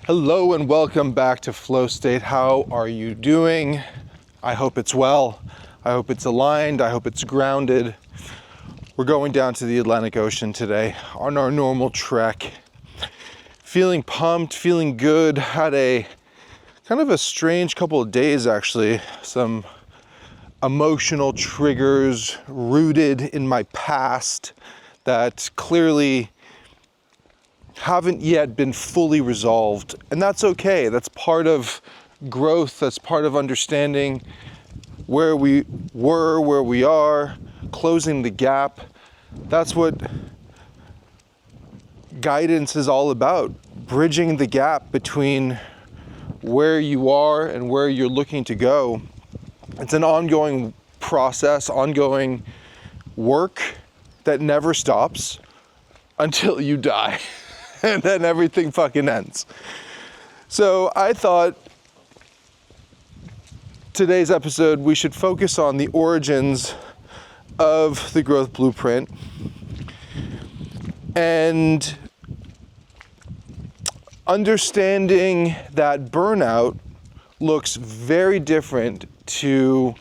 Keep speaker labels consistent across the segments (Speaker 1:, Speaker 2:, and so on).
Speaker 1: Hello and welcome back to FlowState. How are you doing? I hope it's well. I hope it's aligned. I hope it's grounded. We're going down to the Atlantic Ocean today on our normal trek. Feeling pumped, feeling good. Had a kind of a strange couple of days actually. Some emotional triggers rooted in my past that clearly haven't yet been fully resolved, and that's okay. That's part of growth. That's part of understanding where we were, where we are, closing the gap. That's what guidance is all about, bridging the gap between where you are and where you're looking to go. It's an ongoing process, ongoing work that never stops until you die. And then everything fucking ends. So I thought today's episode, we should focus on the origins of the growth blueprint and understanding that burnout looks very different to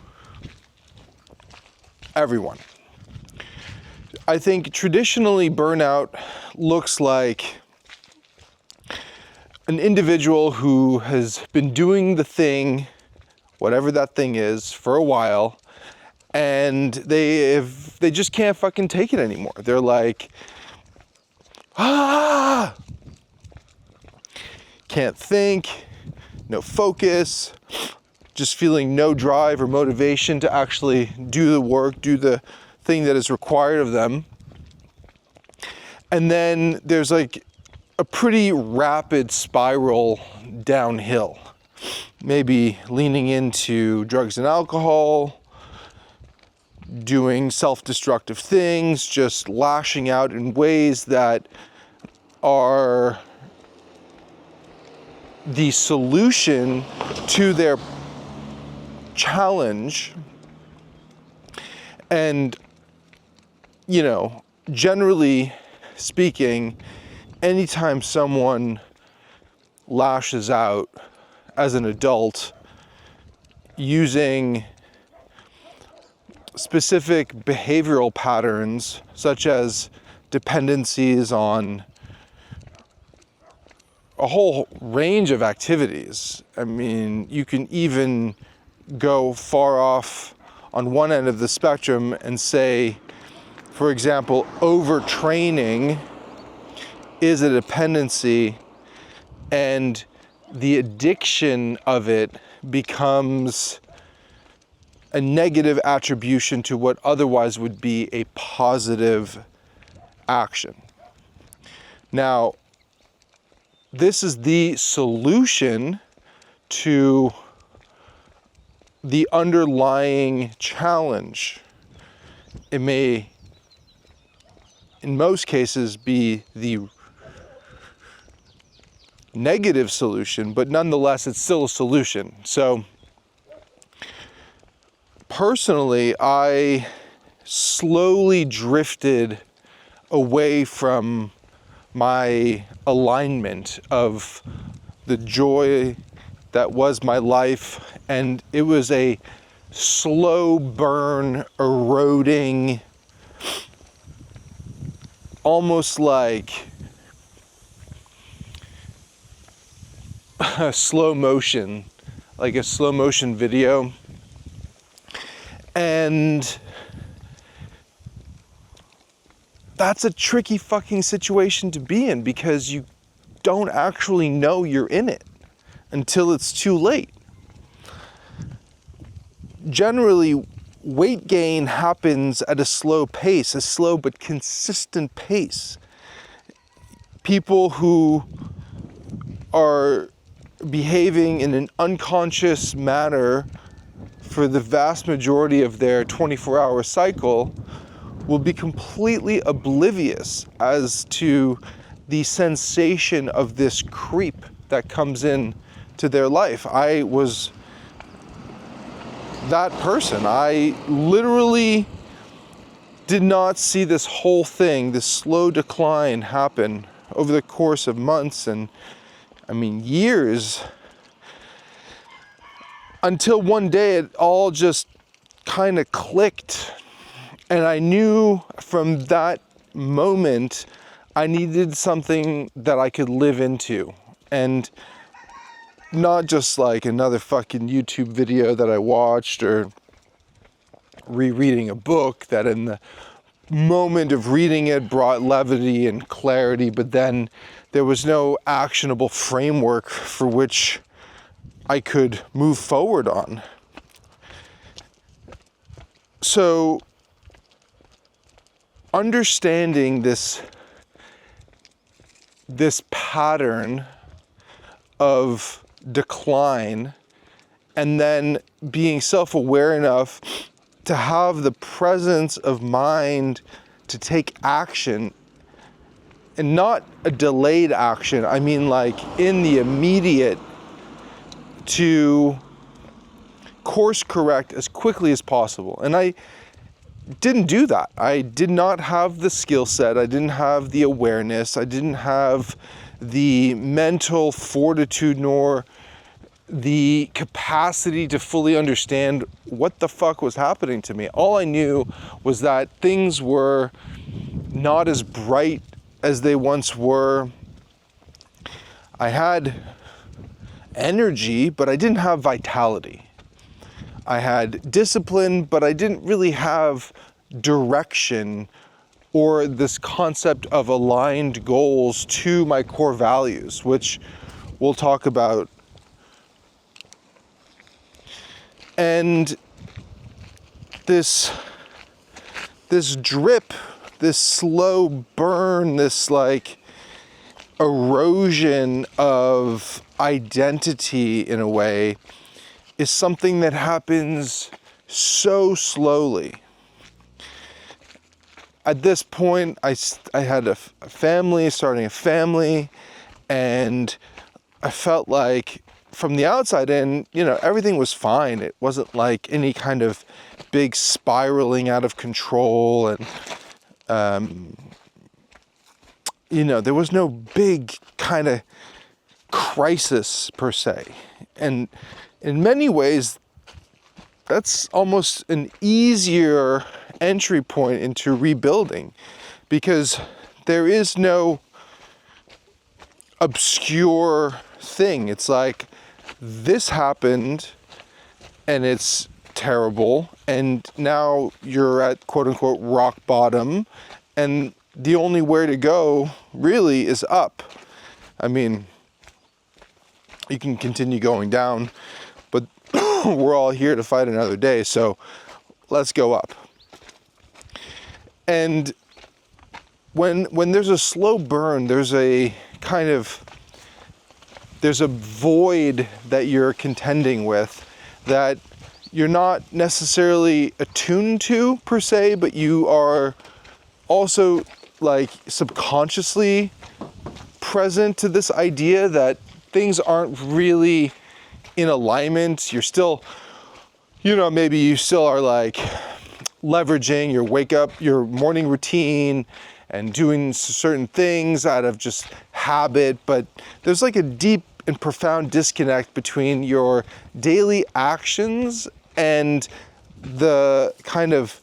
Speaker 1: everyone. I think traditionally burnout looks like an individual who has been doing the thing, whatever that thing is, for a while, and they just can't fucking take it anymore. They're like, can't think, no focus, just feeling no drive or motivation to actually do the work, do the thing that is required of them. And then there's like a pretty rapid spiral downhill, maybe leaning into drugs and alcohol, doing self-destructive things, just lashing out in ways that are the solution to their challenge. And, generally speaking, anytime someone lashes out as an adult using specific behavioral patterns, such as dependencies on a whole range of activities. I mean, you can even go far off on one end of the spectrum and say, for example, overtraining is a dependency, and the addiction of it becomes a negative attribution to what otherwise would be a positive action. Now, this is the solution to the underlying challenge. It may, in most cases, be the negative solution, but nonetheless, it's still a solution. So personally, I slowly drifted away from my alignment of the joy that was my life, and it was a slow burn, eroding, almost like a slow motion video. And that's a tricky fucking situation to be in, because you don't actually know you're in it until it's too late. Generally, weight gain happens at a slow pace, a slow but consistent pace. People who are behaving in an unconscious manner for the vast majority of their 24-hour cycle will be completely oblivious as to the sensation of this creep that comes in to their life. I was that person. I literally did not see this whole thing, this slow decline happen over the course of months and years, until one day it all just kind of clicked. And I knew from that moment I needed something that I could live into, and not just like another fucking YouTube video that I watched or rereading a book that in the moment of reading it brought levity and clarity, but then there was no actionable framework for which I could move forward on. So understanding this pattern of decline, and then being self-aware enough to have the presence of mind to take action, and not a delayed action. I mean, like in the immediate, to course correct as quickly as possible. And I didn't do that. I did not have the skill set. I didn't have the awareness. I didn't have the mental fortitude nor the capacity to fully understand what the fuck was happening to me. All I knew was that things were not as bright as they once were. I had energy, but I didn't have vitality. I had discipline, but I didn't really have direction or this concept of aligned goals to my core values, which we'll talk about. And this drip, this slow burn, this like erosion of identity in a way, is something that happens so slowly. At this point, I had a family, starting a family, and I felt like from the outside in, everything was fine. It wasn't like any kind of big spiraling out of control, and there was no big kind of crisis per se. And in many ways, that's almost an easier entry point into rebuilding, because there is no obscure thing. It's like, this happened and it's terrible, and now you're at quote unquote rock bottom, and the only way to go really is up. I mean, you can continue going down, but we're all here to fight another day, so let's go up. And when there's a slow burn, there's a void that you're contending with that you're not necessarily attuned to per se, but you are also like subconsciously present to this idea that things aren't really in alignment. You're still, maybe you still are like leveraging your morning routine and doing certain things out of just habit, but there's like a deep and profound disconnect between your daily actions and the kind of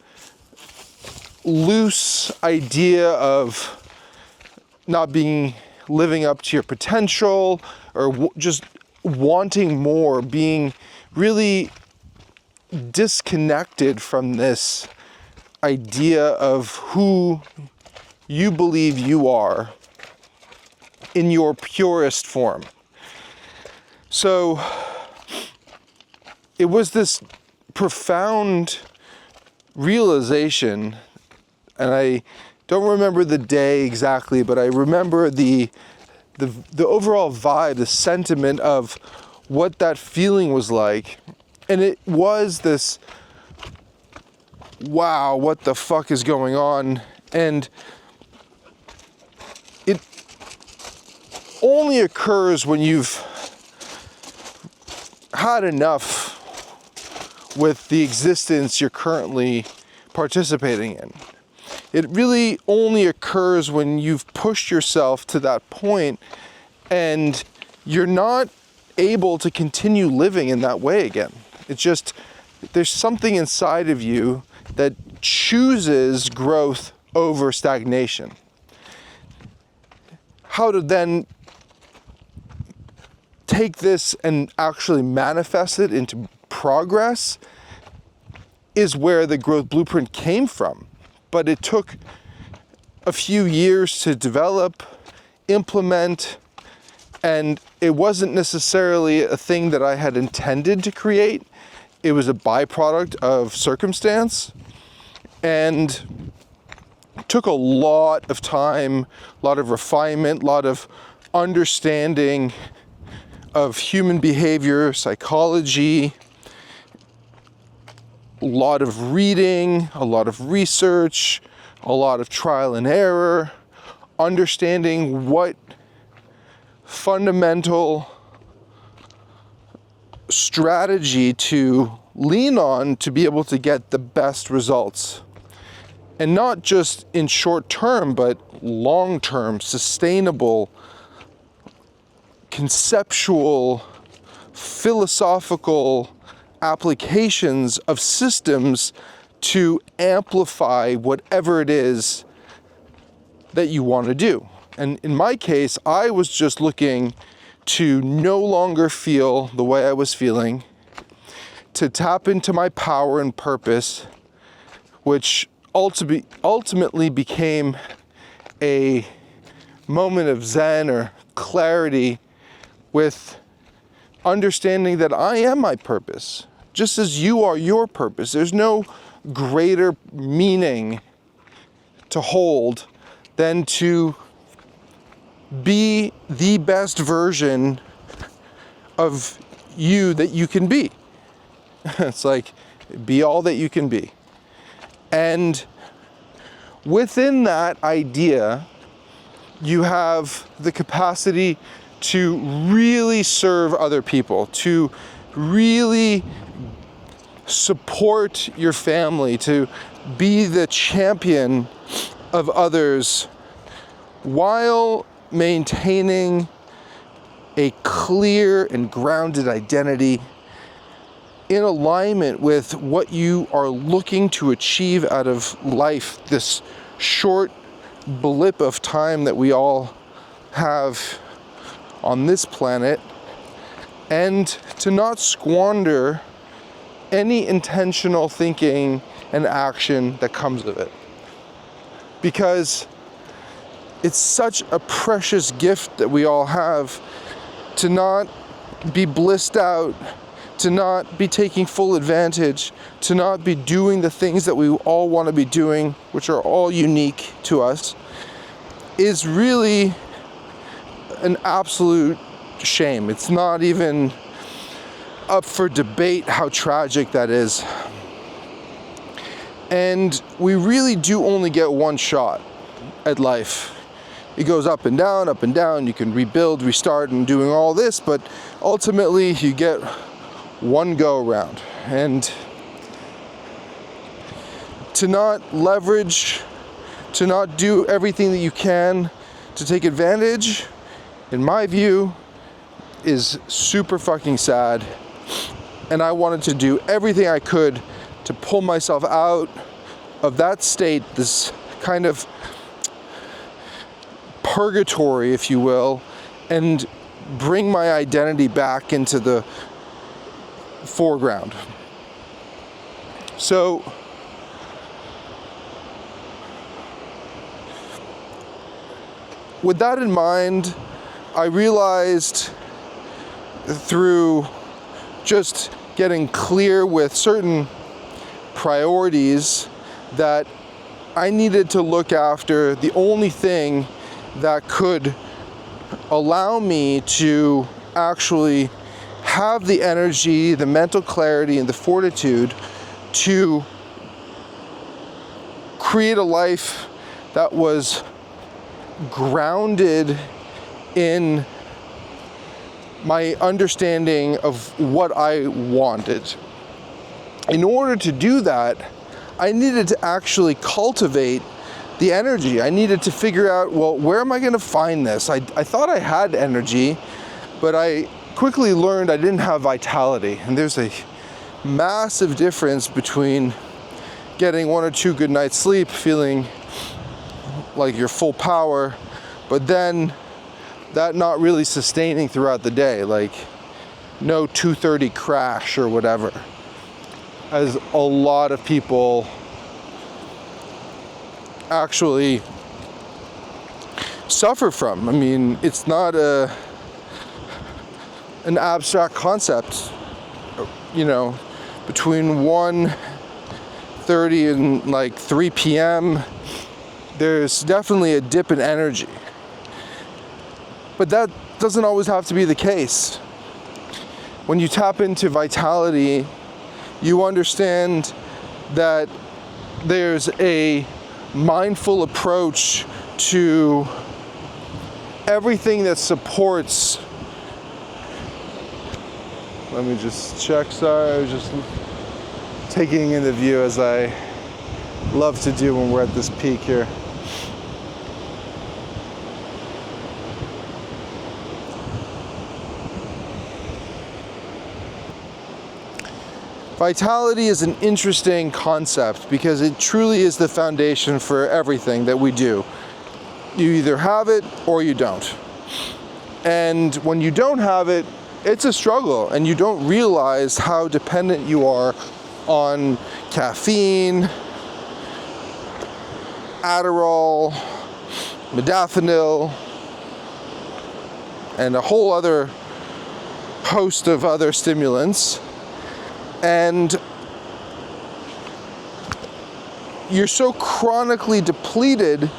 Speaker 1: loose idea of not living up to your potential, or just wanting more, being really disconnected from this idea of who you believe you are in your purest form. So it was this profound realization, and I don't remember the day exactly, but I remember the overall vibe, the sentiment of what that feeling was like. And it was this, wow, what the fuck is going on? And it only occurs when you've had enough with the existence you're currently participating in. It really only occurs when you've pushed yourself to that point and you're not able to continue living in that way again. It's just, there's something inside of you that chooses growth over stagnation. How to then take this and actually manifest it into progress is where the growth blueprint came from. But it took a few years to develop, implement, and it wasn't necessarily a thing that I had intended to create. It was a byproduct of circumstance, and took a lot of time, a lot of refinement, a lot of understanding of human behavior, psychology, a lot of reading, a lot of research, a lot of trial and error, understanding what fundamental strategy to lean on to be able to get the best results. And not just in short term, but long term, sustainable, conceptual, philosophical applications of systems to amplify whatever it is that you want to do. And in my case, I was just looking to no longer feel the way I was feeling, to tap into my power and purpose, which ultimately became a moment of zen or clarity with understanding that I am my purpose, just as you are your purpose. There's no greater meaning to hold than to be the best version of you that you can be. It's like, be all that you can be. And within that idea, you have the capacity to really serve other people, to really support your family, to be the champion of others while maintaining a clear and grounded identity in alignment with what you are looking to achieve out of life, this short blip of time that we all have on this planet, and to not squander any intentional thinking and action that comes of it. Because it's such a precious gift that we all have to not be blissed out, to not be taking full advantage, to not be doing the things that we all want to be doing, which are all unique to us, is really an absolute shame. It's not even up for debate how tragic that is. And we really do only get one shot at life. It goes up and down, up and down. You can rebuild, restart, and doing all this, but ultimately you get one go around. And to not leverage, to not do everything that you can to take advantage, in my view, is super fucking sad. And I wanted to do everything I could to pull myself out of that state, this kind of purgatory, if you will, and bring my identity back into the foreground. So with that in mind, I realized through just getting clear with certain priorities that I needed to look after the only thing that could allow me to actually have the energy, the mental clarity, and the fortitude to create a life that was grounded in my understanding of what I wanted. In order to do that, I needed to actually cultivate the energy. I needed to figure out, well, where am I going to find this? I thought I had energy, but I quickly learned I didn't have vitality. And there's a massive difference between getting 1 or 2 good nights sleep, feeling like you're full power, but then that not really sustaining throughout the day, like no 2:30 crash or whatever, as a lot of people actually suffer from. I mean, it's not an abstract concept, you know, between 1:30 and like 3 p.m. there's definitely a dip in energy. But that doesn't always have to be the case. When you tap into vitality, you understand that there's a mindful approach to everything that supports. Let me just check, sorry, I was just taking in the view as I love to do when we're at this peak here. Vitality is an interesting concept because it truly is the foundation for everything that we do. You either have it or you don't. And when you don't have it, it's a struggle, and you don't realize how dependent you are on caffeine, Adderall, modafinil, and a whole other host of other stimulants. And you're so chronically depleted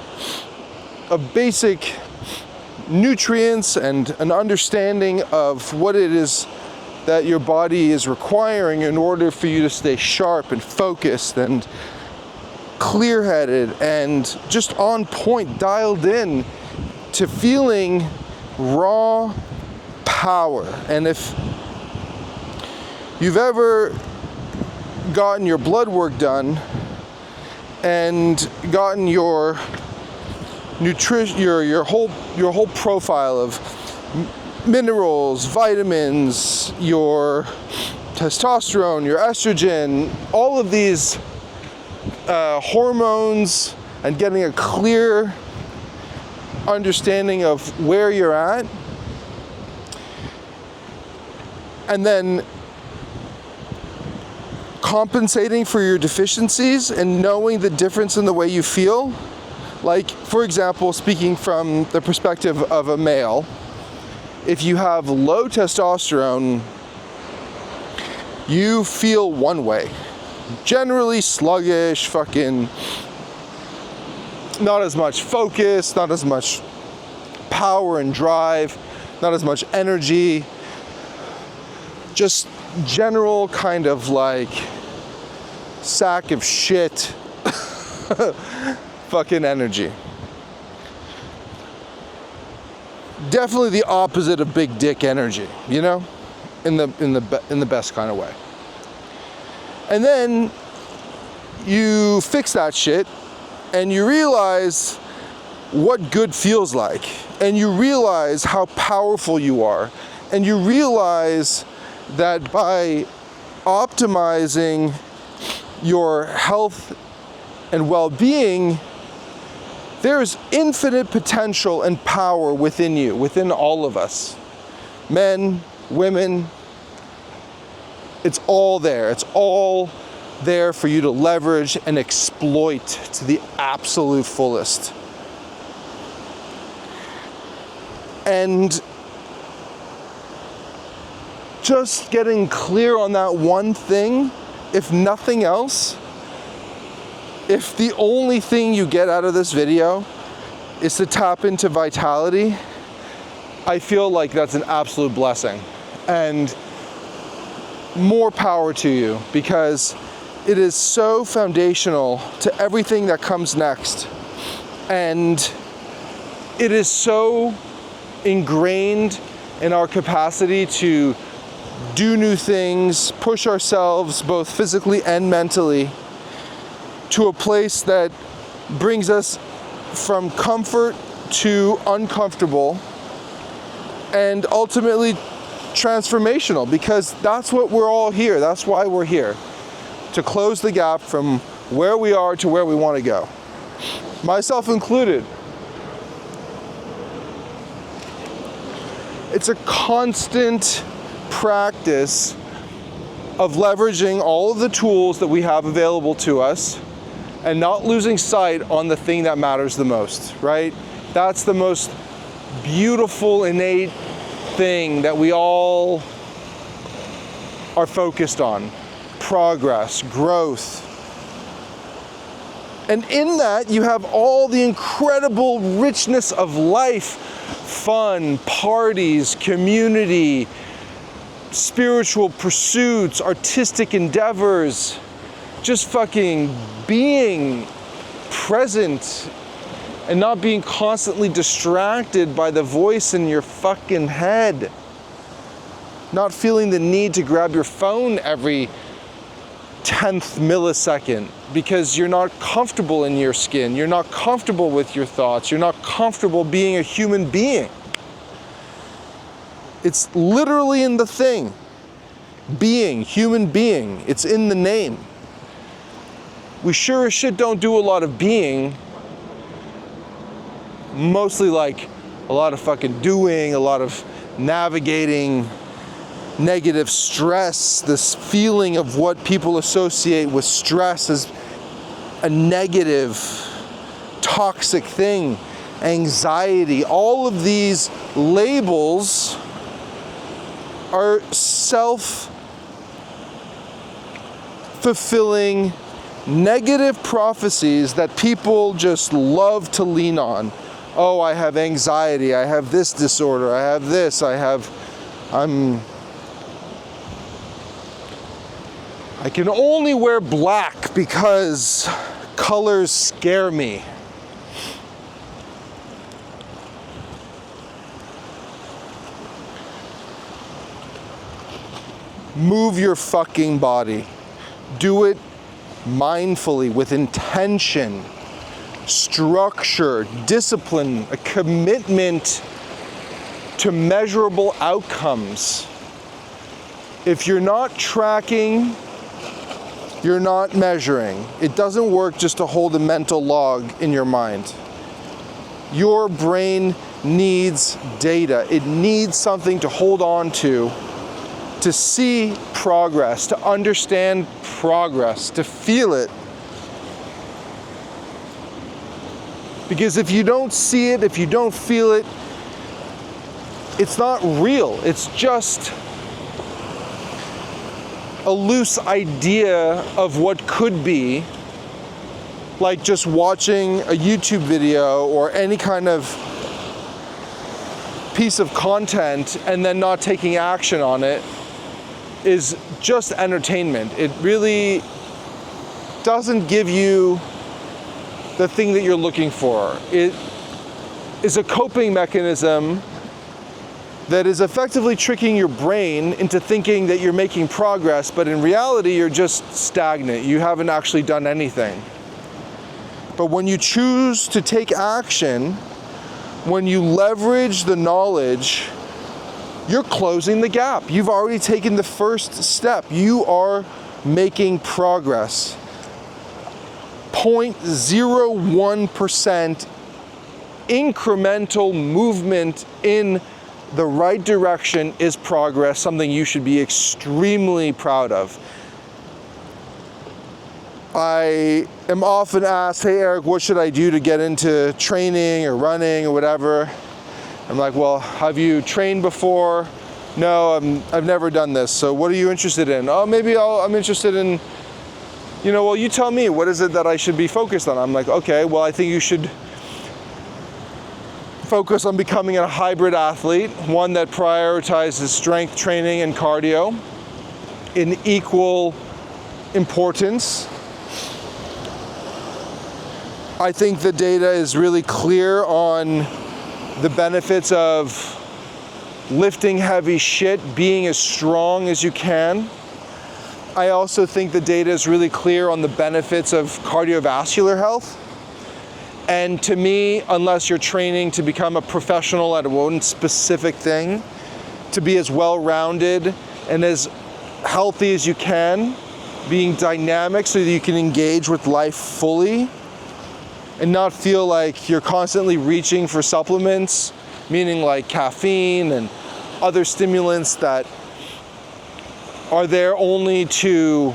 Speaker 1: of basic nutrients and an understanding of what it is that your body is requiring in order for you to stay sharp and focused and clear-headed and just on point, dialed in to feeling raw power. And if you've ever gotten your blood work done and gotten your nutrition, your whole profile of minerals, vitamins, your testosterone, your estrogen, all of these hormones, and getting a clear understanding of where you're at, and then compensating for your deficiencies and knowing the difference in the way you feel. Like, for example, speaking from the perspective of a male, if you have low testosterone, you feel one way. Generally sluggish, fucking not as much focus, not as much power and drive, not as much energy, just general kind of like sack of shit fucking energy. Definitely the opposite of big dick energy, you know, in the best kind of way. And then you fix that shit and you realize what good feels like, and you realize how powerful you are, and you realize that by optimizing your health and well-being, there's infinite potential and power within you, within all of us. Men, women, it's all there. It's all there for you to leverage and exploit to the absolute fullest. And just getting clear on that one thing, if nothing else, if the only thing you get out of this video is to tap into vitality, I feel like that's an absolute blessing. And more power to you, because it is so foundational to everything that comes next. And it is so ingrained in our capacity to do new things, push ourselves both physically and mentally to a place that brings us from comfort to uncomfortable, and ultimately transformational, because that's what we're all here. That's why we're here, to close the gap from where we are to where we want to go, myself included. It's a constant practice of leveraging all of the tools that we have available to us and not losing sight on the thing that matters the most, right? That's the most beautiful, innate thing that we all are focused on: progress, growth. And in that, you have all the incredible richness of life: fun, parties, community, spiritual pursuits, artistic endeavors, just fucking being present and not being constantly distracted by the voice in your fucking head. Not feeling the need to grab your phone every 10th millisecond because you're not comfortable in your skin, you're not comfortable with your thoughts, you're not comfortable being a human being. It's literally in the thing. Being, human being, it's in the name. We sure as shit don't do a lot of being, mostly like a lot of fucking doing, a lot of navigating negative stress, this feeling of what people associate with stress as a negative, toxic thing, anxiety. All of these labels are self-fulfilling negative prophecies that people just love to lean on. Oh, I have anxiety, I have this disorder, I have this, I can only wear black because colors scare me. Move your fucking body. Do it mindfully, with intention, structure, discipline, a commitment to measurable outcomes. If you're not tracking, you're not measuring. It doesn't work just to hold a mental log in your mind. Your brain needs data. It needs something to hold on to see progress, to understand progress, to feel it. Because if you don't see it, if you don't feel it, it's not real. It's just a loose idea of what could be, like just watching a YouTube video or any kind of piece of content and then not taking action on it is just entertainment. It really doesn't give you the thing that you're looking for. It is a coping mechanism that is effectively tricking your brain into thinking that you're making progress, but in reality, you're just stagnant. You haven't actually done anything. But when you choose to take action, when you leverage the knowledge, you're closing the gap. You've already taken the first step. You are making progress. 0.01% incremental movement in the right direction is progress, something you should be extremely proud of. I am often asked, hey Eric, what should I do to get into training or running or whatever? I'm like, well, have you trained before? No, I've never done this. So what are you interested in? Oh, maybe I'm interested in, well, you tell me, what is it that I should be focused on? I'm like, okay, well, I think you should focus on becoming a hybrid athlete, one that prioritizes strength training and cardio in equal importance. I think the data is really clear on the benefits of lifting heavy shit, being as strong as you can. I also think the data is really clear on the benefits of cardiovascular health. And to me, unless you're training to become a professional at one specific thing, to be as well-rounded and as healthy as you can, being dynamic so that you can engage with life fully and not feel like you're constantly reaching for supplements, meaning like caffeine and other stimulants that are there only to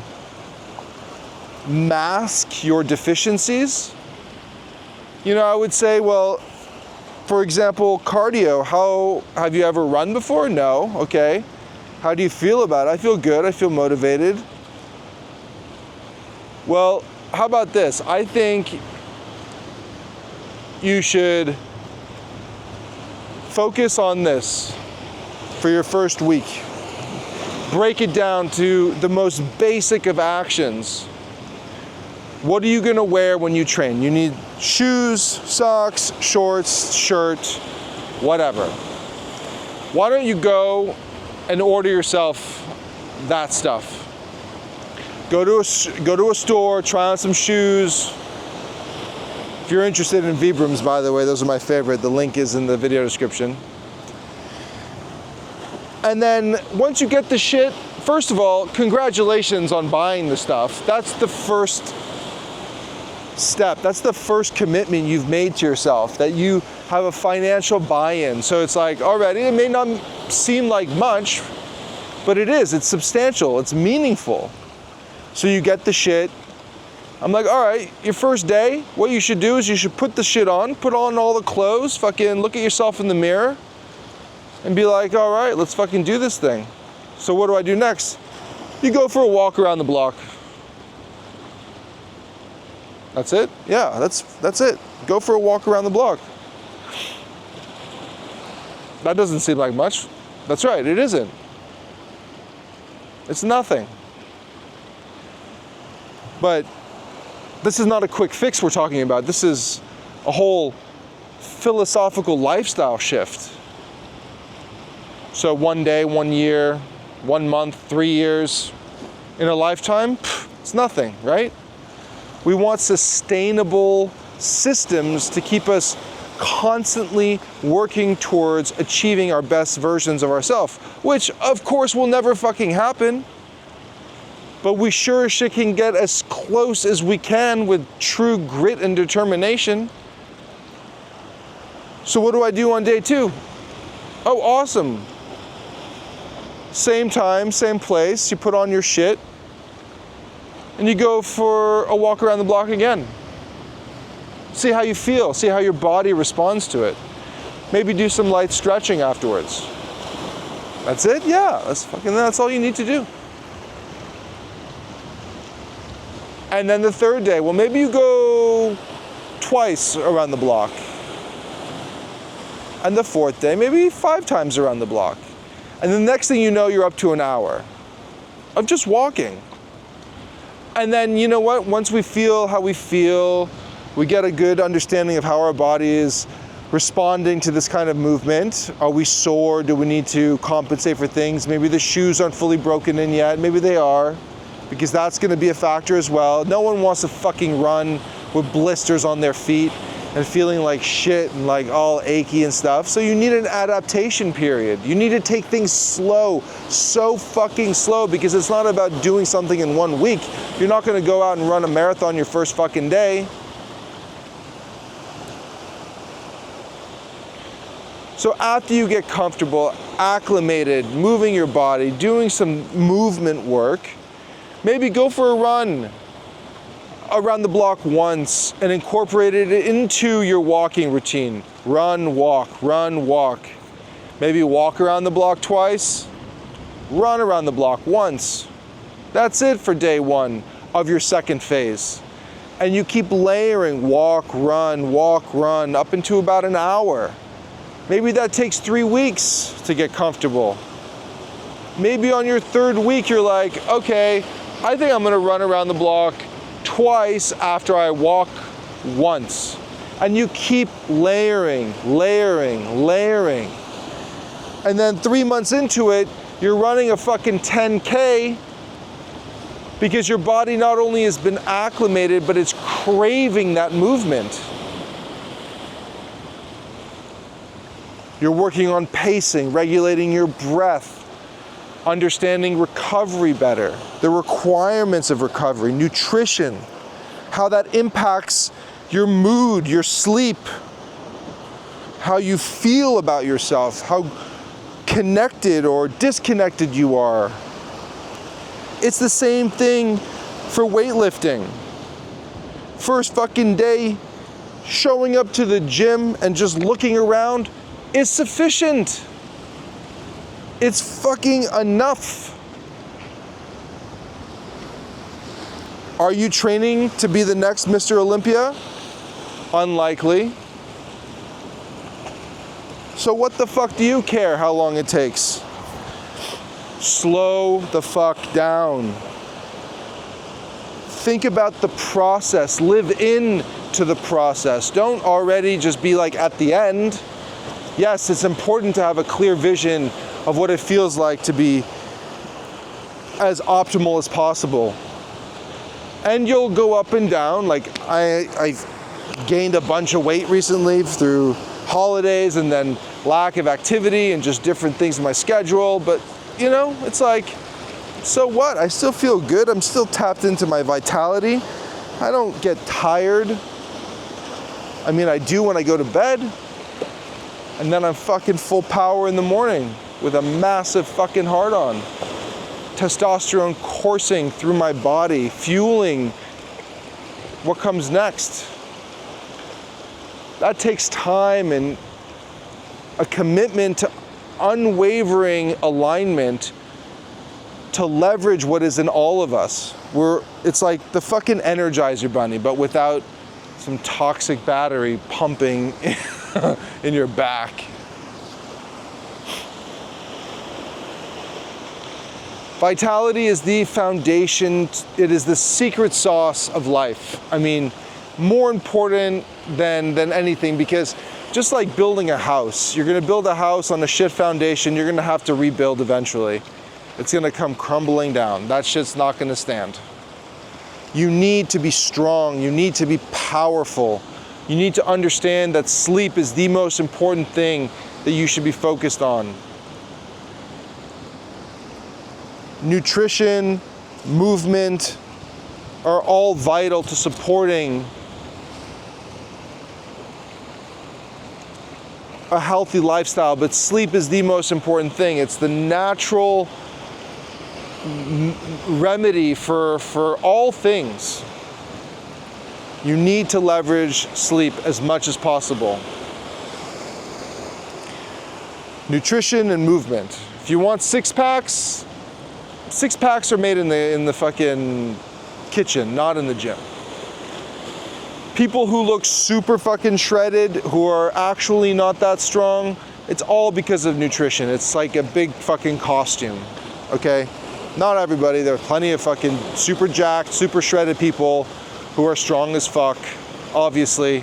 Speaker 1: mask your deficiencies. You know, I would say, well, for example, cardio, have you ever run before? No, okay. How do you feel about it? I feel good, I feel motivated. Well, how about this? I think you should focus on this for your first week. Break it down to the most basic of actions. What are you gonna wear when you train? You need shoes, socks, shorts, shirt, whatever. Why don't you go and order yourself that stuff? Go to a store, try on some shoes. If you're interested in Vibrams, by the way, those are my favorite. The link is in the video description. And then once you get the shit, first of all, congratulations on buying the stuff. That's the first step. That's the first commitment you've made to yourself, that you have a financial buy-in. So it's like, already, it may not seem like much, but it is. It's substantial. It's meaningful. So you get the shit. I'm like, all right, your first day, what you should do is you should put the shit on, put on all the clothes, fucking look at yourself in the mirror and be like, all right, let's fucking do this thing. So what do I do next? You go for a walk around the block. That's it? Yeah, that's it. Go for a walk around the block. That doesn't seem like much. That's right, it isn't. It's nothing. But this is not a quick fix we're talking about. This is a whole philosophical lifestyle shift. So 1 day, 1 year, 1 month, 3 years, in a lifetime, it's nothing, right? We want sustainable systems to keep us constantly working towards achieving our best versions of ourselves, which of course will never fucking happen. But we sure as shit can get as close as we can with true grit and determination. So what do I do on day 2? Oh, awesome. Same time, same place, you put on your shit, and you go for a walk around the block again. See how you feel, see how your body responds to it. Maybe do some light stretching afterwards. That's it? Yeah, that's all you need to do. And then the third day, well, maybe you go twice around the block. And the fourth day, maybe 5 times around the block. And the next thing you know, you're up to an hour of just walking. And then, you know what? Once we feel how we feel, we get a good understanding of how our body is responding to this kind of movement. Are we sore? Do we need to compensate for things? Maybe the shoes aren't fully broken in yet. Maybe they are, because that's going to be a factor as well. No one wants to fucking run with blisters on their feet and feeling like shit and like all achy and stuff. So you need an adaptation period. You need to take things slow, so fucking slow, because it's not about doing something in 1 week. You're not going to go out and run a marathon your first fucking day. So after you get comfortable, acclimated, moving your body, doing some movement work, maybe go for a run around the block once and incorporate it into your walking routine. Run, walk, run, walk. Maybe walk around the block twice, run around the block once. That's it for day 1 of your second phase. And you keep layering walk, run, up into about an hour. Maybe that takes 3 weeks to get comfortable. Maybe on your 3rd week, you're like, okay, I think I'm gonna run around the block twice after I walk once. And you keep layering. And then 3 months into it, you're running a fucking 10K because your body not only has been acclimated, but it's craving that movement. You're working on pacing, regulating your breath, understanding recovery better, the requirements of recovery, nutrition, how that impacts your mood, your sleep, how you feel about yourself, how connected or disconnected you are. It's the same thing for weightlifting. First fucking day, showing up to the gym and just looking around is sufficient. It's fucking enough. Are you training to be the next Mr. Olympia? Unlikely. So what the fuck do you care how long it takes? Slow the fuck down. Think about the process. Live into the process. Don't already just be like at the end. Yes, it's important to have a clear vision of what it feels like to be as optimal as possible. And you'll go up and down. Like I've gained a bunch of weight recently through holidays and then lack of activity and just different things in my schedule. But you know, it's like, so what? I still feel good. I'm still tapped into my vitality. I don't get tired. I mean, I do when I go to bed. And then I'm fucking full power in the morning with a massive fucking heart on. Testosterone coursing through my body, fueling what comes next. That takes time and a commitment to unwavering alignment to leverage what is in all of us. It's like the fucking Energizer Bunny, but without some toxic battery pumping in your back. Vitality is the foundation. It is the secret sauce of life. I mean, more important than anything, because just like building a house, you're gonna build a house on a shit foundation, you're gonna have to rebuild eventually. It's gonna come crumbling down. That shit's not gonna stand. You need to be strong, you need to be powerful. You need to understand that sleep is the most important thing that you should be focused on. Nutrition, movement are all vital to supporting a healthy lifestyle, but sleep is the most important thing. It's the natural remedy for all things. You need to leverage sleep as much as possible. Nutrition and movement. If you want six packs are made in the fucking kitchen, not in the gym. People who look super fucking shredded, who are actually not that strong, it's all because of nutrition. It's like a big fucking costume, okay? Not everybody. There are plenty of fucking super jacked, super shredded people who are strong as fuck, obviously.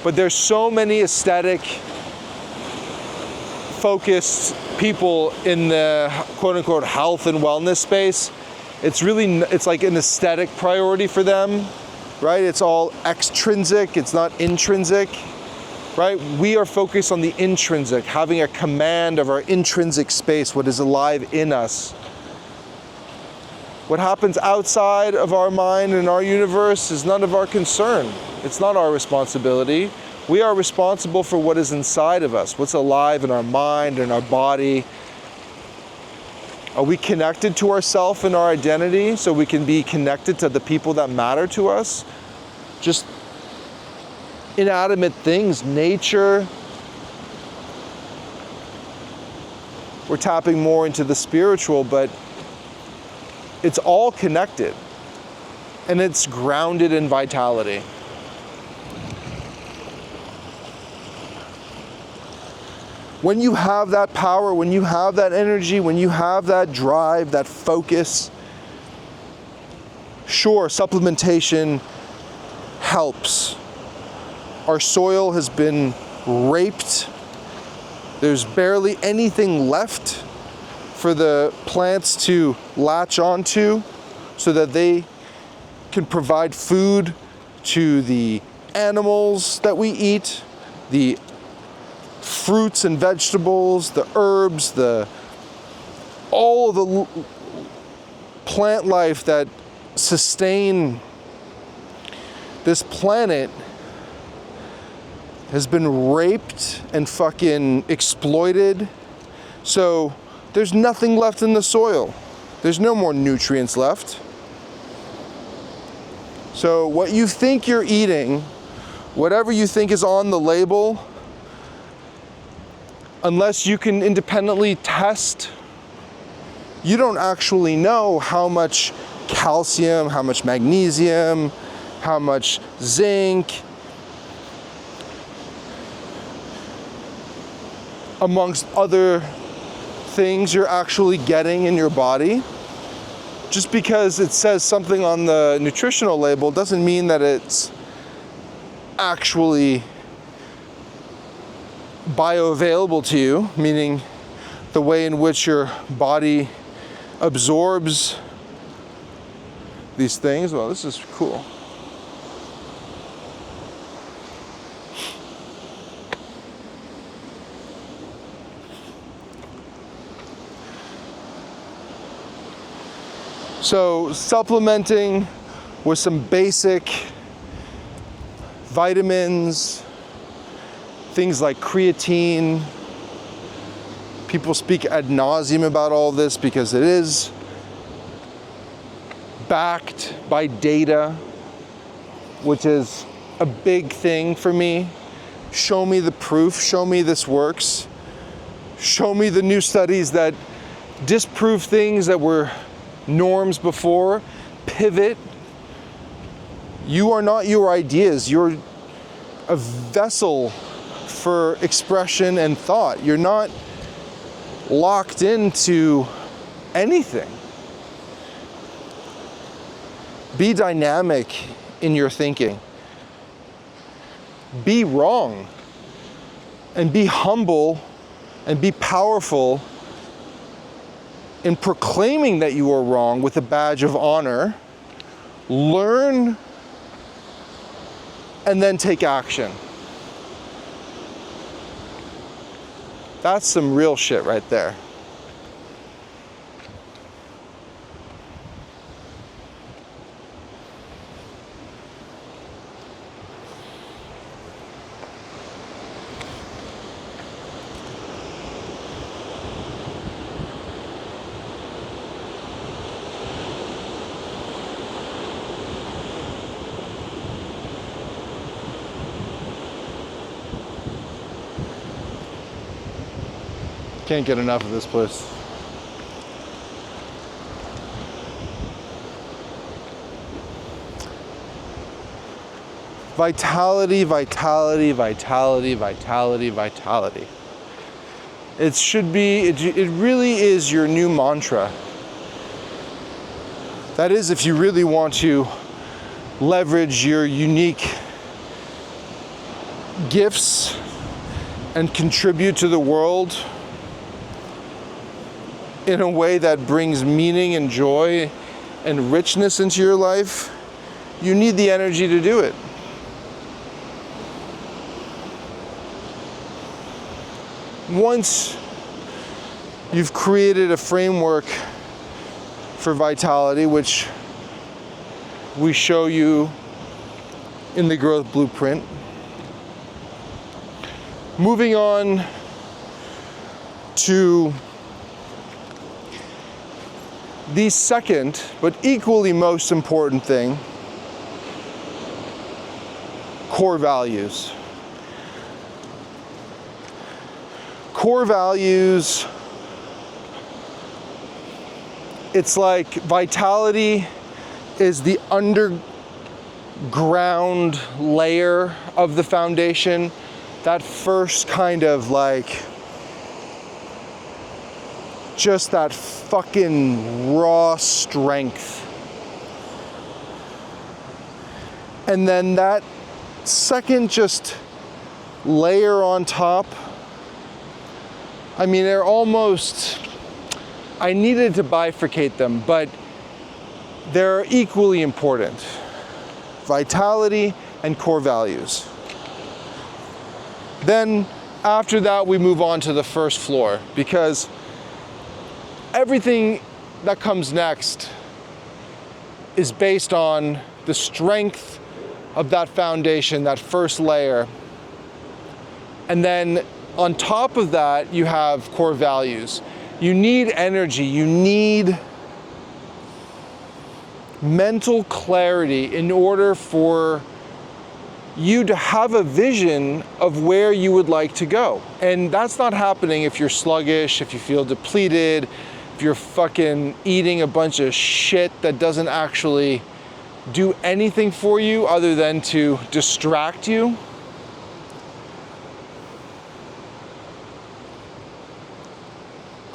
Speaker 1: But there's so many aesthetic focused people in the quote unquote health and wellness space. It's like an aesthetic priority for them, right? It's all extrinsic, it's not intrinsic, right? We are focused on the intrinsic, having a command of our intrinsic space, what is alive in us. What happens outside of our mind and our universe is none of our concern. It's not our responsibility. We are responsible for what is inside of us, what's alive in our mind and our body. Are we connected to ourselves and our identity so we can be connected to the people that matter to us? Just inanimate things, nature. We're tapping more into the spiritual, but it's all connected, and it's grounded in vitality. When you have that power, when you have that energy, when you have that drive, that focus, sure, supplementation helps. Our soil has been raped. There's barely anything left for the plants to latch onto so that they can provide food to the animals that we eat, the fruits and vegetables, the herbs, all of the plant life that sustain this planet has been raped and fucking exploited. So there's nothing left in the soil. There's no more nutrients left. So what you think you're eating, whatever you think is on the label, unless you can independently test, you don't actually know how much calcium, how much magnesium, how much zinc, amongst other things you're actually getting in your body. Just because it says something on the nutritional label doesn't mean that it's actually bioavailable to you, meaning the way in which your body absorbs these things. Well, this is cool. So supplementing with some basic vitamins, things like creatine. People speak ad nauseum about all this because it is backed by data, which is a big thing for me. Show me the proof, show me this works. Show me the new studies that disprove things that were norms before. Pivot. You are not your ideas. You're a vessel for expression and thought. You're not locked into anything. Be dynamic in your thinking. Be wrong. And be humble and be powerful in proclaiming that you are wrong with a badge of honor. Learn and then take action. That's some real shit right there. Can't get enough of this place. Vitality, vitality, vitality, vitality, vitality. It should be, it really is your new mantra. That is, if you really want to leverage your unique gifts and contribute to the world in a way that brings meaning and joy and richness into your life, you need the energy to do it. Once you've created a framework for vitality, which we show you in the growth blueprint, moving on to the second, but equally most important thing, core values. Core values, it's like vitality is the underground layer of the foundation, that first kind of like, just that fucking raw strength. And then that second just layer on top, I mean, they're almost, I needed to bifurcate them, but they're equally important. Vitality and core values. Then After that, we move on to the first floor, because everything that comes next is based on the strength of that foundation, that first layer. And then on top of that, you have core values. You need energy, you need mental clarity in order for you to have a vision of where you would like to go. And that's not happening if you're sluggish, if you feel depleted, if you're fucking eating a bunch of shit that doesn't actually do anything for you other than to distract you.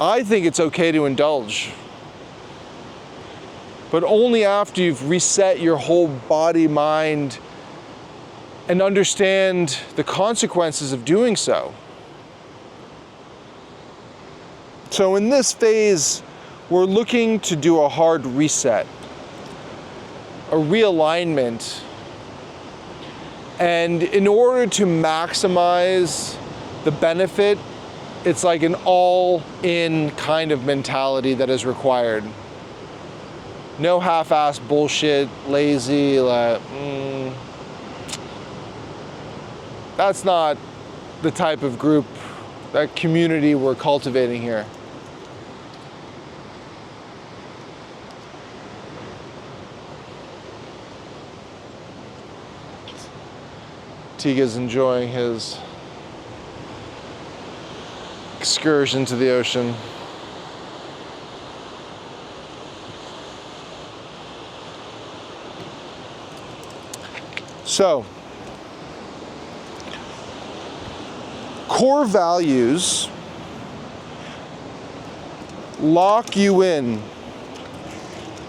Speaker 1: I think it's okay to indulge, but only after you've reset your whole body, mind, and understand the consequences of doing so. So in this phase, we're looking to do a hard reset, a realignment. And in order to maximize the benefit, it's like an all-in kind of mentality that is required. No half-assed bullshit, lazy, that's not the type of group, that community we're cultivating here. Tiga's enjoying his excursion to the ocean. So, core values lock you in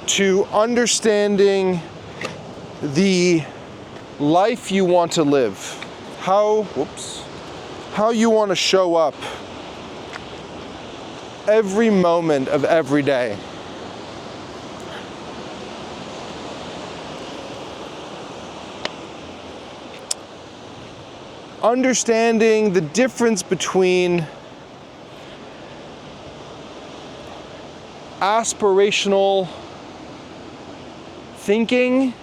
Speaker 1: to understanding the life you want to live, how you want to show up every moment of every day. Understanding the difference between aspirational thinking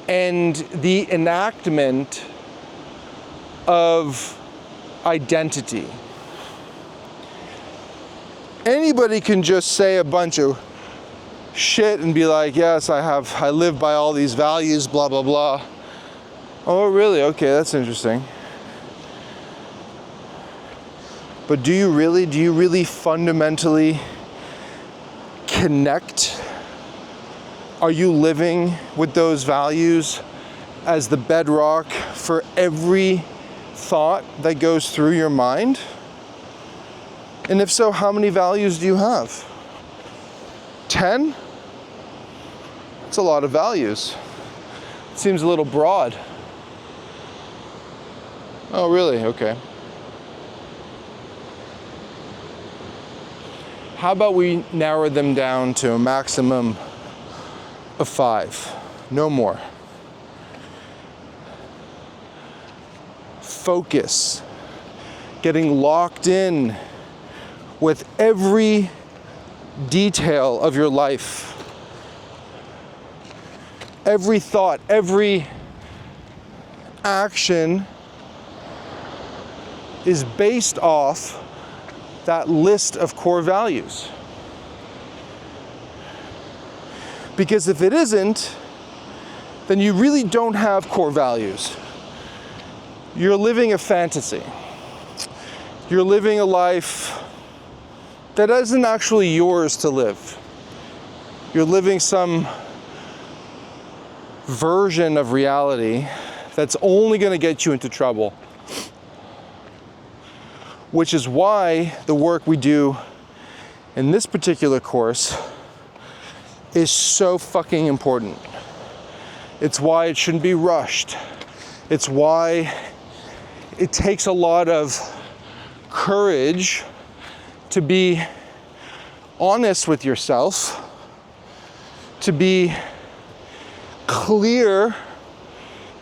Speaker 1: and the enactment of identity. Anybody can just say a bunch of shit and be like, yes, I live by all these values, blah, blah, blah. Oh, really? Okay, that's interesting. But do you really fundamentally connect? Are you living with those values as the bedrock for every thought that goes through your mind? And if so, how many values do you have? 10? That's a lot of values. It seems a little broad. Oh, really? Okay. How about we narrow them down to a maximum of 5? No more. Focus. Getting locked in with every detail of your life. Every thought, every action is based off that list of core values. Because if it isn't, then you really don't have core values. You're living a fantasy. You're living a life that isn't actually yours to live. You're living some version of reality that's only going to get you into trouble. Which is why the work we do in this particular course is so fucking important. It's why it shouldn't be rushed. It's why it takes a lot of courage to be honest with yourself, to be clear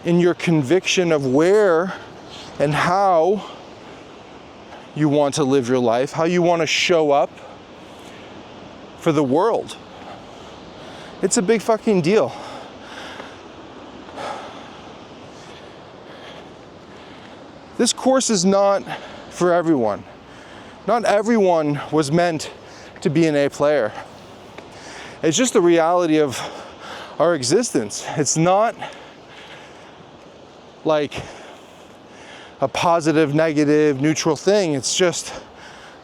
Speaker 1: in your conviction of where and how you want to live your life, how you want to show up for the world. It's a big fucking deal. This course is not for everyone. Not everyone was meant to be an A player. It's just the reality of our existence. It's not like a positive, negative, neutral thing. It's just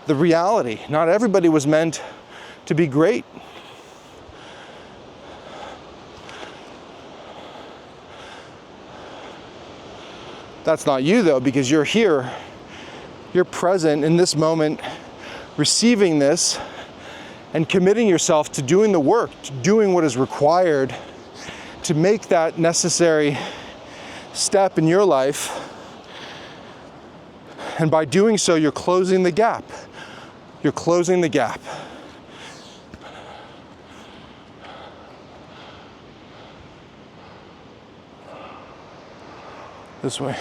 Speaker 1: the reality. Not everybody was meant to be great. That's not you though, because you're here, you're present in this moment, receiving this and committing yourself to doing the work, to doing what is required to make that necessary step in your life. And by doing so, you're closing the gap. You're closing the gap. This way.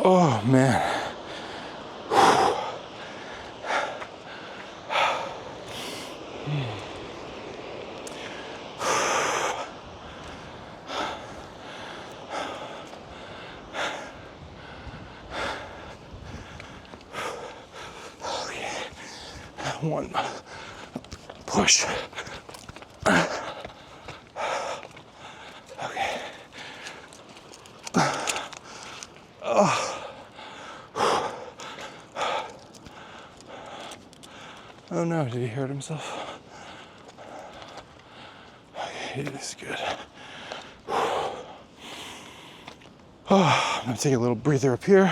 Speaker 1: Oh man. Okay. One push. Okay. Oh no, did he hurt himself? Okay, it is good. Oh, I'm gonna take a little breather up here.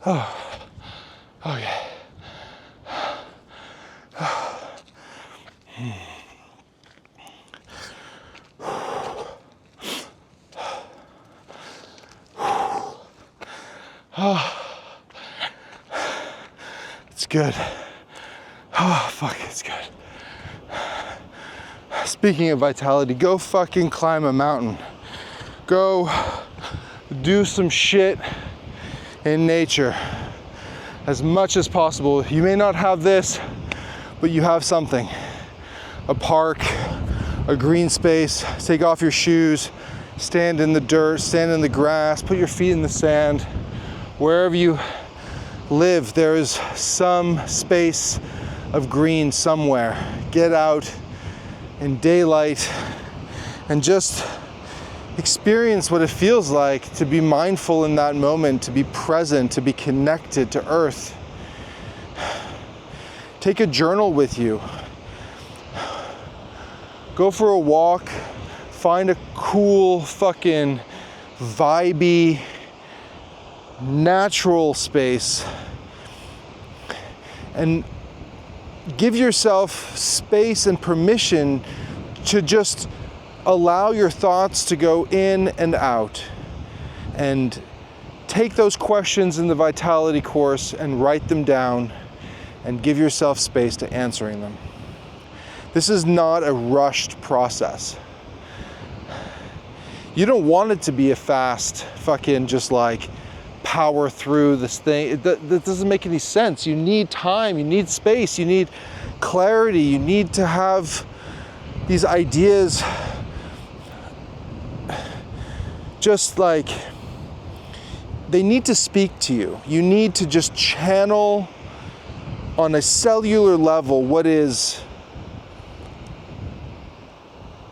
Speaker 1: Oh, okay. Oh, it's good. Oh, fuck, it's good. Speaking of vitality, go fucking climb a mountain. Go do some shit in nature as much as possible. You may not have this, but you have something. A park, a green space. Take off your shoes, stand in the dirt, stand in the grass, put your feet in the sand. Wherever you live, there is some space of green somewhere. Get out in daylight and just experience what it feels like to be mindful in that moment, to be present, to be connected to Earth. Take a journal with you. Go for a walk. Find a cool, fucking vibey, natural space and give yourself space and permission to just allow your thoughts to go in and out, and take those questions in the Vitality course and write them down and give yourself space to answering them. This is not a rushed process. You don't want it to be a fast fucking just like power through this thing. That doesn't make any sense. You need time, you need space, you need clarity, you need to have these ideas just like, they need to speak to you. You need to just channel on a cellular level what is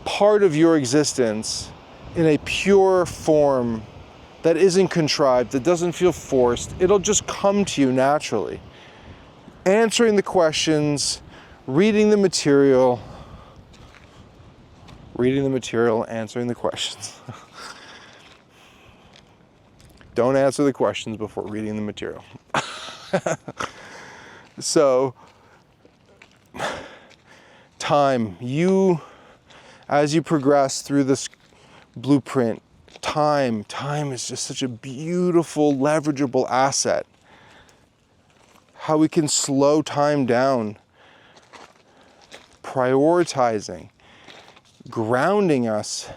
Speaker 1: part of your existence in a pure form that isn't contrived, that doesn't feel forced. It'll just come to you naturally. answering the questions, reading the material, answering the questions. Don't answer the questions before reading the material. So, time. As you progress through this blueprint, time is just such a beautiful, leverageable asset. How we can slow time down, prioritizing, grounding us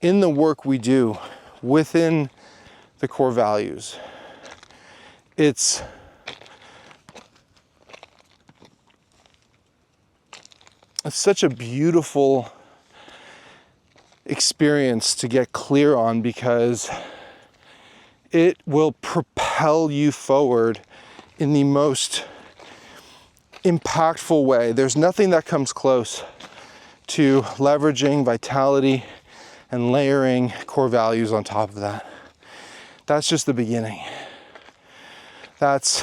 Speaker 1: in the work we do within the core values. It's such a beautiful experience to get clear on, because it will propel you forward in the most impactful way. There's nothing that comes close to leveraging vitality and layering core values on top of that. That's just the beginning. That's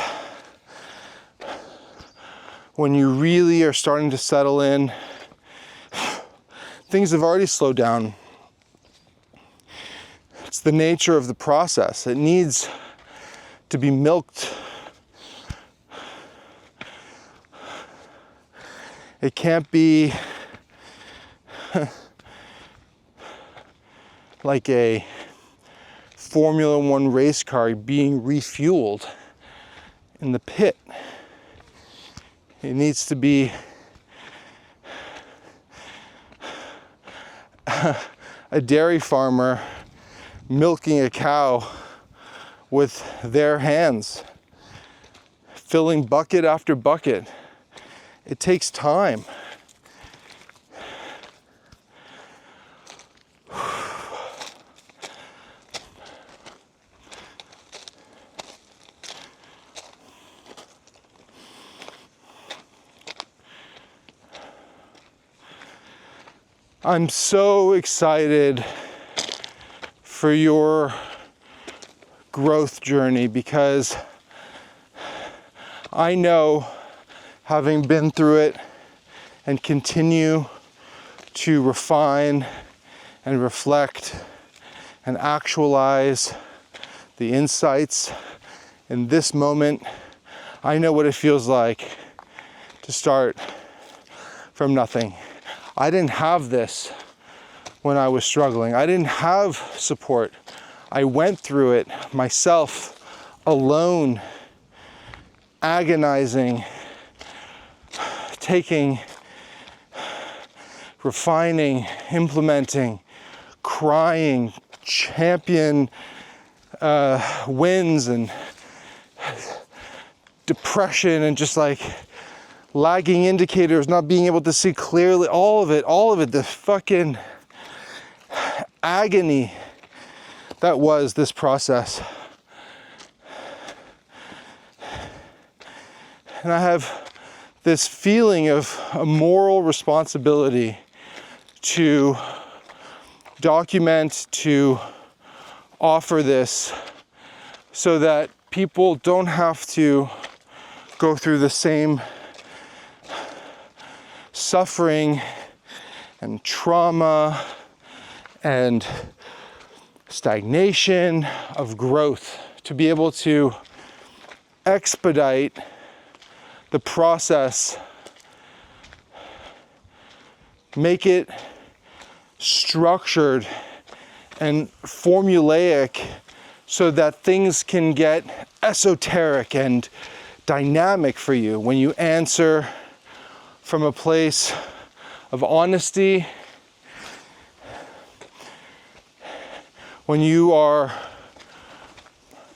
Speaker 1: when you really are starting to settle in. Things have already slowed down. It's the nature of the process. It needs to be milked. It can't be like a Formula One race car being refueled in the pit. It needs to be a dairy farmer milking a cow with their hands, filling bucket after bucket. It takes time. I'm so excited for your growth journey, because I know, having been through it and continue to refine and reflect and actualize the insights in this moment, I know what it feels like to start from nothing. I didn't have this when I was struggling. I didn't have support. I went through it myself, alone, agonizing, taking, refining, implementing, crying, champion wins and depression and just like lagging indicators, not being able to see clearly, all of it, the fucking agony that was this process. And I have this feeling of a moral responsibility to document, to offer this, so that people don't have to go through the same suffering and trauma and stagnation of growth, to be able to expedite the process, make it structured and formulaic, so that things can get esoteric and dynamic for you when you answer from a place of honesty, when you are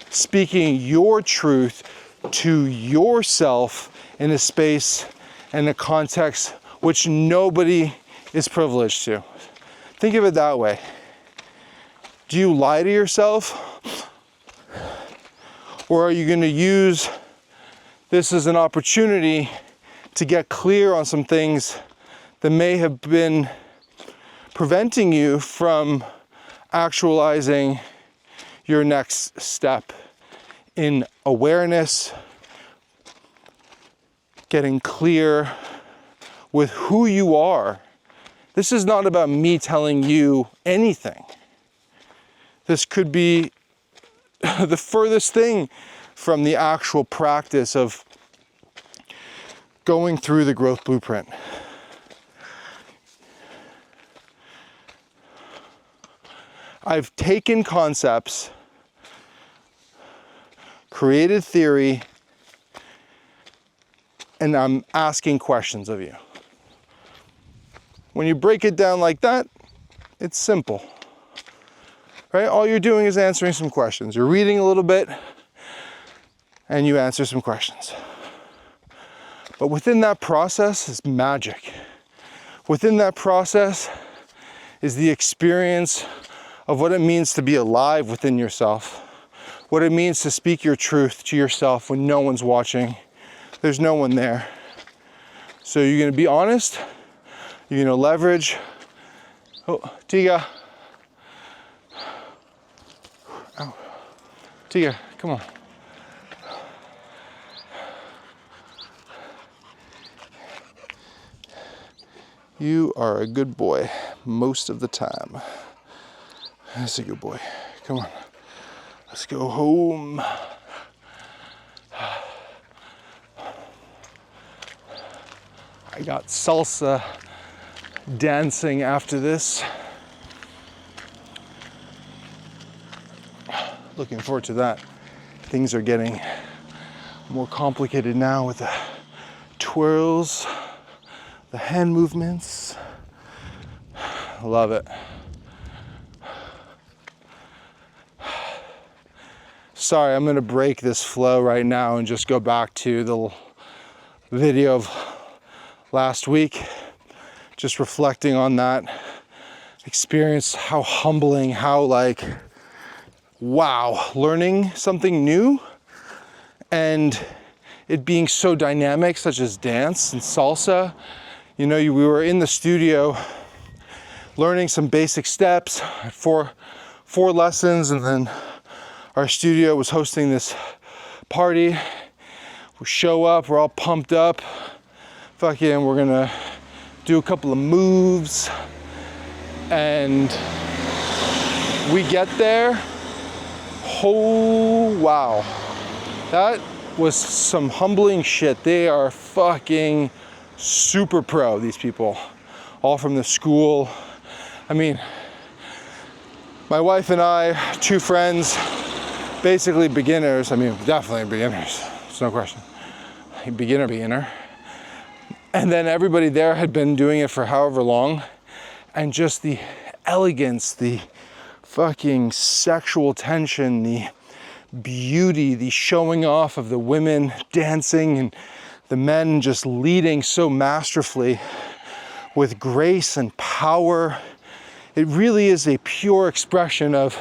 Speaker 1: speaking your truth to yourself in a space and a context which nobody is privileged to. Think of it that way. Do you lie to yourself? Or are you going to use this as an opportunity to get clear on some things that may have been preventing you from actualizing your next step in awareness, getting clear with who you are. This is not about me telling you anything. This could be the furthest thing from the actual practice of going through the growth blueprint. I've taken concepts, created theory, and I'm asking questions of you. When you break it down like that, it's simple, right? All you're doing is answering some questions. You're reading a little bit and you answer some questions. But within that process is magic. Within that process is the experience of what it means to be alive within yourself, what it means to speak your truth to yourself when no one's watching. There's no one there. So you're gonna be honest, you're gonna leverage. Oh, Tiga. Oh, Tiga, come on. You are a good boy most of the time. That's a good boy. Come on. Let's go home. I got salsa dancing after this. Looking forward to that. Things are getting more complicated now with the twirls, the hand movements. Love it. Sorry, I'm gonna break this flow right now and just go back to the video of last week, just reflecting on that experience, how humbling, how like, wow, learning something new and it being so dynamic, such as dance and salsa. You know, we were in the studio learning some basic steps, four lessons, and then our studio was hosting this party. We show up, we're all pumped up. Fucking, we're gonna do a couple of moves. And we get there. Oh, wow. That was some humbling shit. They are fucking super pro, these people. All from the school. I mean, my wife and I, two friends, basically beginners. I mean, definitely beginners. There's no question. Beginner. And then everybody there had been doing it for however long. And just the elegance, the fucking sexual tension, the beauty, the showing off of the women dancing and the men just leading so masterfully with grace and power. It really is a pure expression of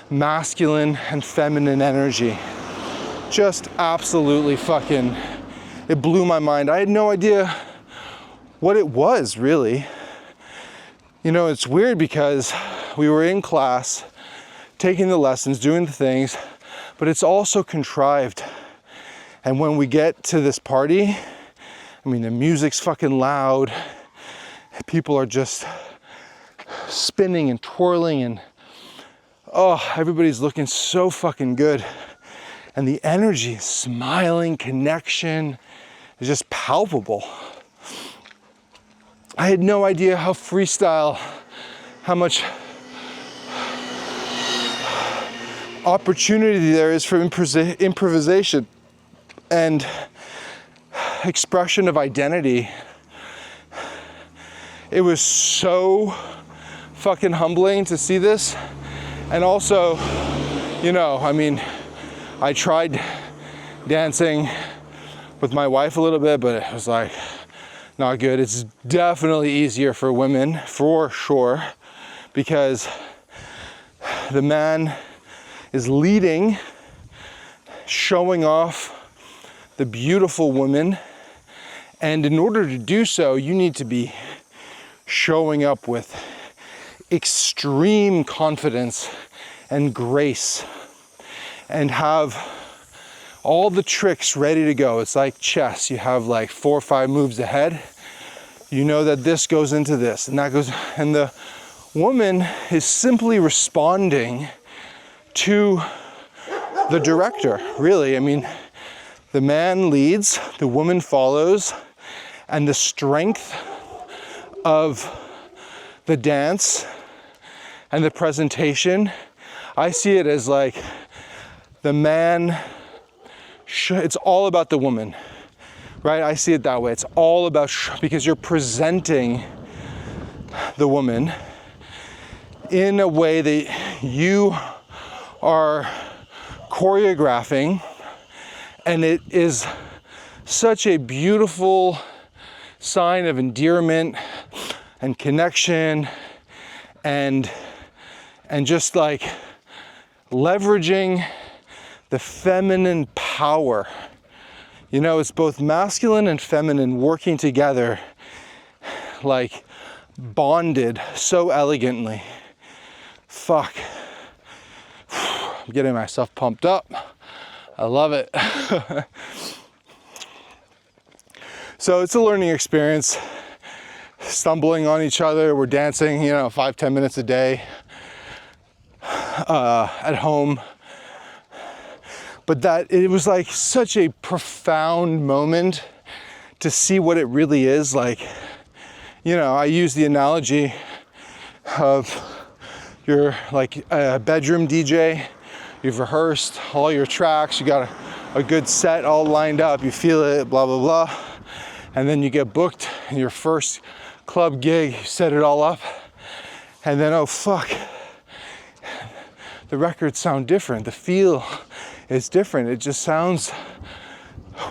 Speaker 1: masculine and feminine energy. Just absolutely fucking, it blew my mind. I had no idea what it was, really. You know, it's weird because we were in class, taking the lessons, doing the things, but it's also contrived. And when we get to this party, I mean, the music's fucking loud. People are just spinning and twirling and, oh, everybody's looking so fucking good. And the energy, smiling, connection is just palpable. I had no idea how freestyle, how much opportunity there is for improvisation and expression of identity. It was so fucking humbling to see this. And also, you know, I mean, I tried dancing with my wife a little bit, but it was like not good. It's definitely easier for women, for sure, because the man is leading, showing off the beautiful woman. And in order to do so, you need to be showing up with extreme confidence and grace and have all the tricks ready to go. It's like chess. You have like 4 or 5 moves ahead. You know that this goes into this and that goes, and the woman is simply responding to the director, really. I mean, the man leads, the woman follows, and the strength of the dance and the presentation, I see it as like the man, it's all about the woman, right? I see it that way. It's all about, because you're presenting the woman in a way that you are choreographing, and it is such a beautiful sign of endearment and connection and just like leveraging the feminine power. You know, it's both masculine and feminine working together, like bonded so elegantly. Fuck. I'm getting myself pumped up. I love it. So it's a learning experience. Stumbling on each other. We're dancing, 5-10 minutes a day at home. But that it was like such a profound moment to see what it really is. Like, I use the analogy of you're like a bedroom DJ. You've rehearsed all your tracks. You got a good set all lined up. You feel it, blah, blah, blah. And then you get booked in your first club gig, you set it all up. And then, oh fuck, the records sound different. The feel is different. It just sounds,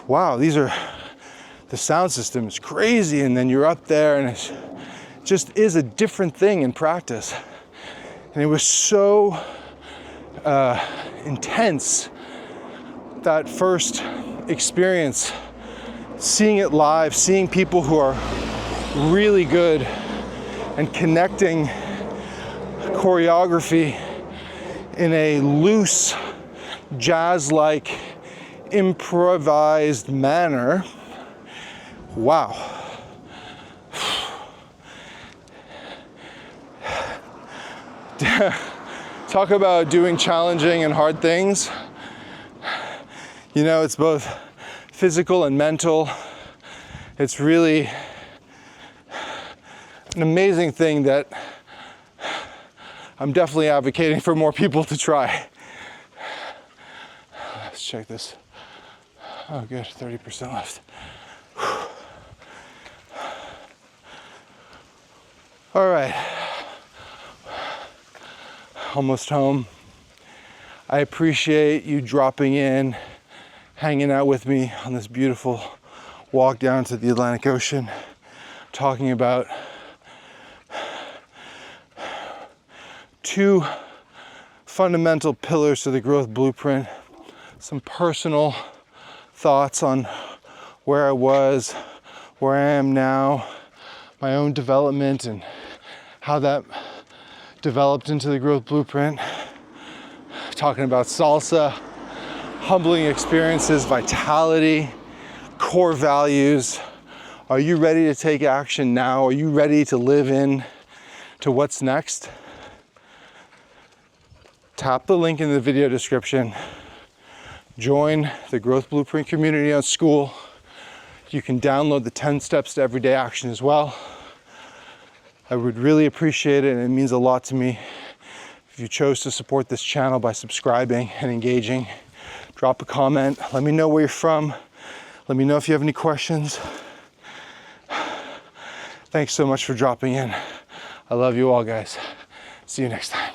Speaker 1: wow, the sound system is crazy. And then you're up there and it just is a different thing in practice. And it was so intense, that first experience, seeing it live, seeing people who are really good and connecting choreography in a loose, jazz-like, improvised manner. Wow. Talk about doing challenging and hard things. It's both physical and mental. It's really an amazing thing that I'm definitely advocating for more people to try. Let's check this. Oh, good, 30% left. All right. Almost home. I appreciate you dropping in, hanging out with me on this beautiful walk down to the Atlantic Ocean, talking about 2 fundamental pillars to the growth blueprint, some personal thoughts on where I was, where I am now, my own development and how that developed into the growth blueprint, talking about salsa, humbling experiences, vitality, core values. Are you ready to take action now? Are you ready to live in to what's next? Tap the link in the video description. Join the Growth Blueprint community on School. You can download the 10 steps to everyday action as well. I would really appreciate it, and it means a lot to me if you chose to support this channel by subscribing and engaging. Drop a comment. Let me know where you're from. Let me know if you have any questions. Thanks so much for dropping in. I love you all, guys. See you next time.